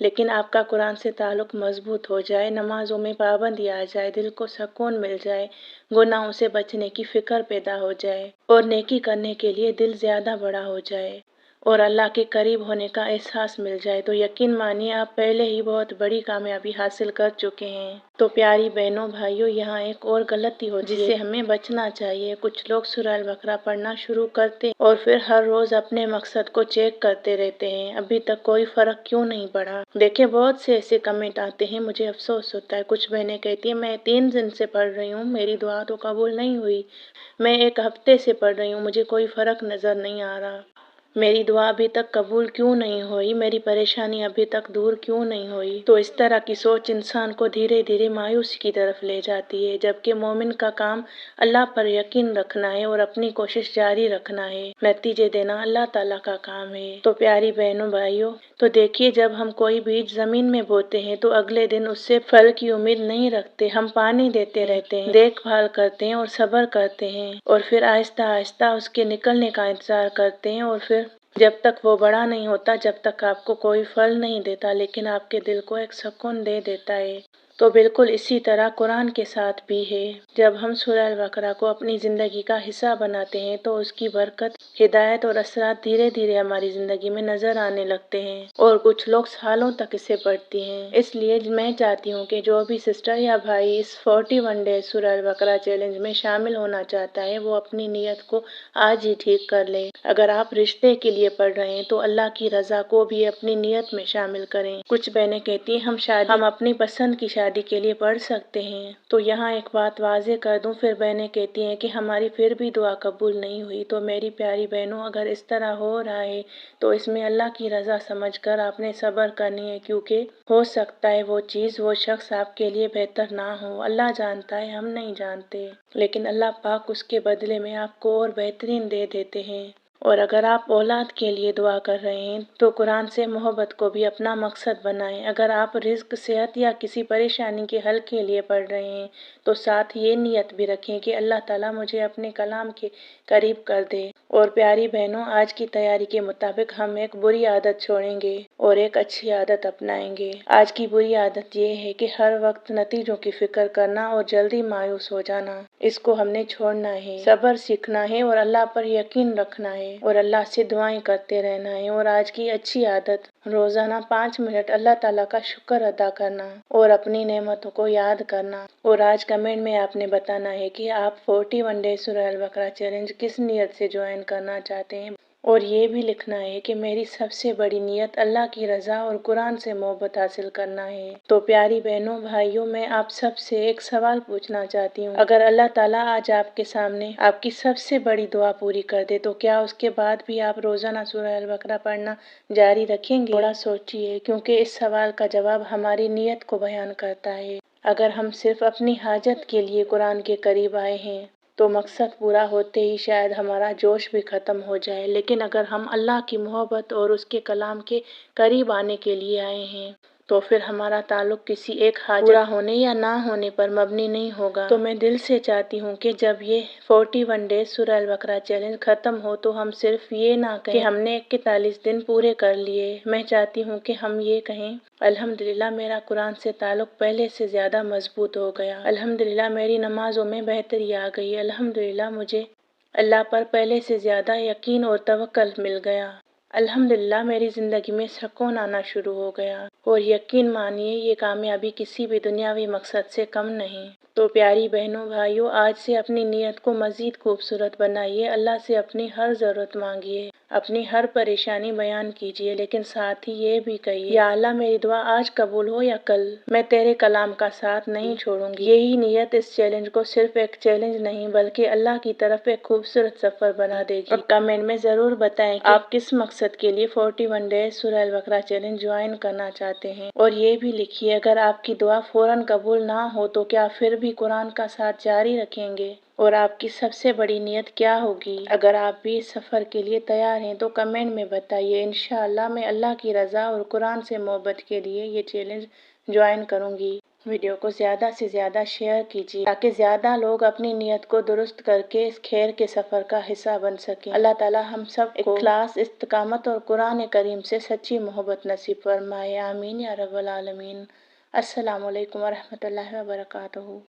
لیکن آپ کا قرآن سے تعلق مضبوط ہو جائے، نمازوں میں پابندی آ جائے، دل کو سکون مل جائے، گناہوں سے بچنے کی فکر پیدا ہو جائے اور نیکی کرنے کے لیے دل زیادہ بڑا ہو جائے اور اللہ کے قریب ہونے کا احساس مل جائے، تو یقین مانیے آپ پہلے ہی بہت بڑی کامیابی حاصل کر چکے ہیں۔ تو پیاری بہنوں بھائیوں، یہاں ایک اور غلطی ہوتی ہے جس سے ہمیں بچنا چاہیے۔ کچھ لوگ سورہ البقرہ پڑھنا شروع کرتے اور پھر ہر روز اپنے مقصد کو چیک کرتے رہتے ہیں، ابھی تک کوئی فرق کیوں نہیں پڑا؟ دیکھیں بہت سے ایسے کمنٹ آتے ہیں، مجھے افسوس ہوتا ہے۔ کچھ بہنیں کہتی ہیں میں 3 دن سے پڑھ رہی ہوں، میری دعا تو قبول نہیں ہوئی، میں 1 ہفتے سے پڑھ رہی ہوں، مجھے کوئی فرق نظر نہیں آ رہا، میری دعا ابھی تک قبول کیوں نہیں ہوئی، میری پریشانی ابھی تک دور کیوں نہیں ہوئی؟ تو اس طرح کی سوچ انسان کو دھیرے دھیرے مایوسی کی طرف لے جاتی ہے، جبکہ مومن کا کام اللہ پر یقین رکھنا ہے اور اپنی کوشش جاری رکھنا ہے، نتیجے دینا اللہ تعالیٰ کا کام ہے۔ تو پیاری بہنوں بھائیوں، تو دیکھیے جب ہم کوئی بیج زمین میں بوتے ہیں تو اگلے دن اس سے پھل کی امید نہیں رکھتے، ہم پانی دیتے رہتے ہیں، دیکھ بھال کرتے ہیں اور صبر کرتے ہیں اور پھر آہستہ آہستہ اس کے نکلنے کا انتظار کرتے ہیں اور پھر جب تک وہ بڑا نہیں ہوتا، جب تک آپ کو کوئی پھل نہیں دیتا، لیکن آپ کے دل کو ایک سکون دے دیتا ہے۔ تو بالکل اسی طرح قرآن کے ساتھ بھی ہے، جب ہم سورہ البقرہ کو اپنی زندگی کا حصہ بناتے ہیں تو اس کی برکت، ہدایت اور اثرات دھیرے دھیرے ہماری زندگی میں نظر آنے لگتے ہیں اور کچھ لوگ سالوں تک اسے پڑھتی ہیں۔ اس لیے میں چاہتی ہوں کہ جو بھی سسٹر یا بھائی اس 41 ڈیز سورہ البقرہ چیلنج میں شامل ہونا چاہتا ہے وہ اپنی نیت کو آج ہی ٹھیک کر لے۔ اگر آپ رشتے کے لیے پڑھ رہے ہیں تو اللہ کی رضا کو بھی اپنی نیت میں شامل کریں۔ کچھ بہنیں کہتی ہیں ہم اپنی پسند کی شادی کے لیے پڑھ سکتے ہیں، تو یہاں ایک بات واضح کر دوں، پھر بہنیں کہتی ہیں کہ ہماری پھر بھی دعا قبول نہیں ہوئی۔ تو میری پیاری بہنوں، اگر اس طرح ہو رہا ہے تو اس میں اللہ کی رضا سمجھ کر آپ نے صبر کرنی ہے، کیونکہ ہو سکتا ہے وہ چیز، وہ شخص آپ کے لیے بہتر نہ ہو۔ اللہ جانتا ہے، ہم نہیں جانتے، لیکن اللہ پاک اس کے بدلے میں آپ کو اور بہترین دے دیتے ہیں۔ اور اگر آپ اولاد کے لیے دعا کر رہے ہیں تو قرآن سے محبت کو بھی اپنا مقصد بنائیں۔ اگر آپ رزق، صحت یا کسی پریشانی کے حل کے لیے پڑھ رہے ہیں تو ساتھ یہ نیت بھی رکھیں کہ اللہ تعالیٰ مجھے اپنے کلام کے قریب کر دے۔ اور پیاری بہنوں، آج کی تیاری کے مطابق ہم ایک بری عادت چھوڑیں گے اور ایک اچھی عادت اپنائیں گے۔ آج کی بری عادت یہ ہے کہ ہر وقت نتیجوں کی فکر کرنا اور جلدی مایوس ہو جانا، اس کو ہم نے چھوڑنا ہے، صبر سیکھنا ہے اور اللہ پر یقین رکھنا ہے اور اللہ سے دعائیں کرتے رہنا ہے۔ اور آج کی اچھی عادت، روزانہ 5 منٹ اللہ تعالیٰ کا شکر ادا کرنا اور اپنی نعمتوں کو یاد کرنا۔ اور آج کمنٹ میں آپ نے بتانا ہے کہ آپ 41 ڈیز سورہ البقرہ چیلنج کس نیت سے جوائن کرنا چاہتے ہیں، اور یہ بھی لکھنا ہے کہ میری سب سے بڑی نیت اللہ کی رضا اور قرآن سے محبت حاصل کرنا ہے۔ تو پیاری بہنوں بھائیوں، میں آپ سب سے ایک سوال پوچھنا چاہتی ہوں، اگر اللہ تعالیٰ آج آپ کے سامنے آپ کی سب سے بڑی دعا پوری کر دے تو کیا اس کے بعد بھی آپ روزانہ سورہ البقرہ پڑھنا جاری رکھیں گے؟ تھوڑا سوچیے، کیونکہ اس سوال کا جواب ہماری نیت کو بیان کرتا ہے۔ اگر ہم صرف اپنی حاجت کے لیے قرآن کے قریب آئے ہیں تو مقصد پورا ہوتے ہی شاید ہمارا جوش بھی ختم ہو جائے، لیکن اگر ہم اللہ کی محبت اور اس کے کلام کے قریب آنے کے لیے آئے ہیں تو پھر ہمارا تعلق کسی ایک حاجت پورا ہونے یا نہ ہونے پر مبنی نہیں ہوگا۔ تو میں دل سے چاہتی ہوں کہ جب یہ 41 ڈیز سورہ البقرہ چیلنج ختم ہو تو ہم صرف یہ نہ کہیں کہ ہم نے 41 دن پورے کر لیے، میں چاہتی ہوں کہ ہم یہ کہیں الحمدللہ میرا قرآن سے تعلق پہلے سے زیادہ مضبوط ہو گیا، الحمدللہ میری نمازوں میں بہتری آ گئی، الحمدللہ مجھے اللہ پر پہلے سے زیادہ یقین اور توکل مل گیا، الحمدللہ میری زندگی میں سکون آنا شروع ہو گیا۔ اور یقین مانیے یہ کامیابی کسی بھی دنیاوی مقصد سے کم نہیں۔ تو پیاری بہنوں بھائیوں، آج سے اپنی نیت کو مزید خوبصورت بنائیے، اللہ سے اپنی ہر ضرورت مانگیے، اپنی ہر پریشانی بیان کیجیے، لیکن ساتھ ہی یہ بھی کہیے یا اللہ میری دعا آج قبول ہو یا کل، میں تیرے کلام کا ساتھ نہیں چھوڑوں گی۔ یہی نیت اس چیلنج کو صرف ایک چیلنج نہیں بلکہ اللہ کی طرف ایک خوبصورت سفر بنا دے گی۔ اور کمنٹ میں ضرور بتائیں کہ آپ کس مقصد کے لیے 41 ڈیز سورہ البقرہ چیلنج جوائن کرنا چاہتے ہیں، اور یہ بھی لکھیے اگر آپ کی دعا فوراً قبول نہ ہو تو کیا پھر بھی قرآن کا ساتھ جاری رکھیں گے، اور آپ کی سب سے بڑی نیت کیا ہوگی؟ اگر آپ بھی اس سفر کے لیے تیار ہیں تو کمنٹ میں بتائیے، انشاءاللہ میں اللہ کی رضا اور قرآن سے محبت کے لیے یہ چیلنج جوائن کروں گی۔ ویڈیو کو زیادہ سے زیادہ شیئر کیجیے تاکہ زیادہ لوگ اپنی نیت کو درست کر کے اس خیر کے سفر کا حصہ بن سکیں۔ اللہ تعالی ہم سب کو اخلاص، استقامت اور قرآن کریم سے سچی محبت نصیب فرمائے، آمین یا رب العالمین۔ السلام علیکم ورحمۃ اللہ وبرکاتہ۔